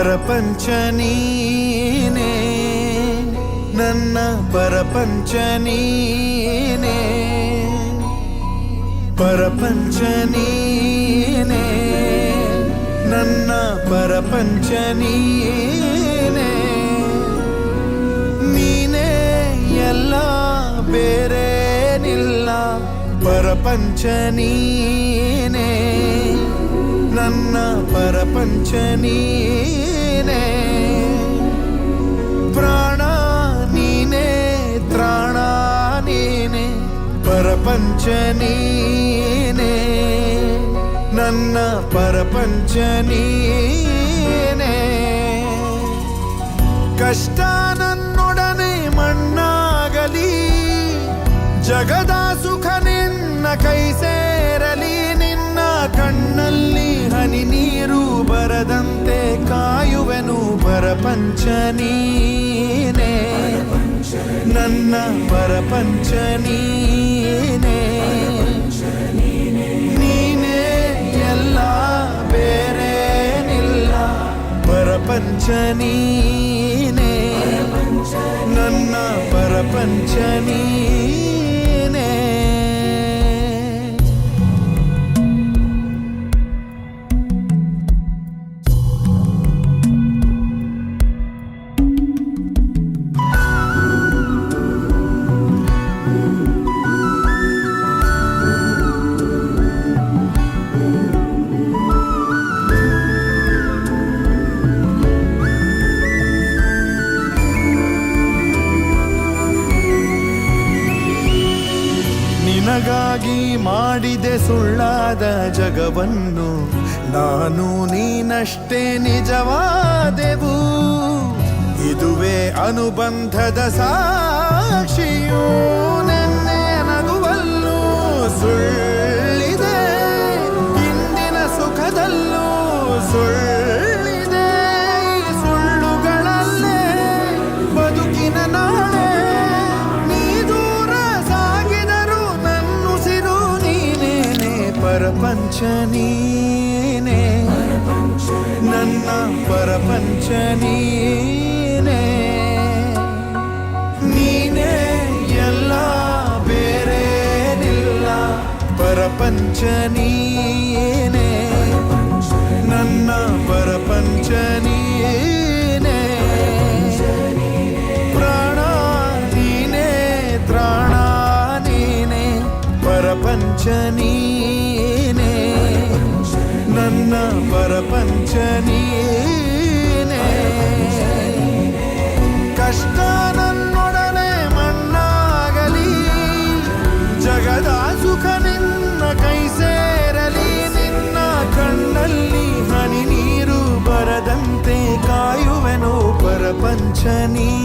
ಪರಪಂಚ ನೀನೇ ನನ್ನ ಪರಪಂಚ ನೀನೇ ಪರಪಂಚ ನೀನೇ ನನ್ನ ಪರಪಂಚ ನೀನೇ ನೀನೇ ಎಲ್ಲ ಬೇರೇನಿಲ್ಲ ಪರಪಂಚ ನೀನೇ ನನ್ನ ಪರಪಂಚ ನೀನೇ ಪ್ರಾಣ ನೀನೇ ತ್ರಾಣ ನೀನೇ ಪರಪಂಚ ನೀನೇ ನನ್ನ ಪರಪಂಚ ನೀನೇ ಕಷ್ಟ ನನ್ನೊಡನೆ ಮಣ್ಣಾಗಲಿ ಜಗದ ಸುಖ ನಿನ್ನ ಕೈ ಸೇರಲಿ ನಿನ್ನ ಕಣ್ಣಲ್ಲಿ ಹನಿ ನೀರು ಬರದಂತೆ ಕಾಯುವೆನು ಪರಪಂಚ ನೀನೇ ನನ್ನ ಪರಪಂಚ ನೀನೇ ನೀನೇ ಎಲ್ಲ ಬೇರೇನಿಲ್ಲ ಪರಪಂಚ ನೀನೇ ನನ್ನ ಪರಪಂಚ ನೀನೇ ನಿನಗಾಗಿ ಮಾಡಿದೆ ಸುಳ್ಳಾದ ಜಗವನ್ನು ನಾನು ನೀನಷ್ಟೇ ನಿಜವಾದೆವು ಇದುವೇ ಅನುಬಂಧದ ಸಾಕ್ಷಿಯೂ ನೆನ್ನೆ ನಗುವಲ್ಲೂ ಸುಳ್ಳಿದೆ ಇಂದಿನ ಸುಖದಲ್ಲೂ ಸುಳ್ಳಿದೆ ಈ ಸುಳ್ಳುಗಳಲ್ಲೇ ಬದುಕಿನ ನಾಳೆ ಪರಪಂಚ ನೀನೇ ನನ್ನ ಪರಪಂಚ ನೀನೇ ನೀನೇ ಎಲ್ಲ ಬೇರೇನಿಲ್ಲ ಪರಪಂಚ ನೀನೇ ನನ್ನ ಪರಪಂಚ ನೀನೇ ಪ್ರಾಣ ನೀನೇ ತ್ರಾಣ ನೀನೇ ಪರಪಂಚ ನೀನೇ ನನ್ನ ಪರಪಂಚ ನೀನೇ ಕಷ್ಟ ನನ್ನೊಡನೆ ಮಣ್ಣಾಗಲಿ ಜಗದ ಸುಖ ನಿನ್ನ ಕೈ ಸೇರಲಿ ನಿನ್ನ ಕಣ್ಣಲ್ಲಿ ಹನಿ ನೀರು ಬರದಂತೆ ಕಾಯುವೆನು ಪರಪಂಚ ನೀನೇ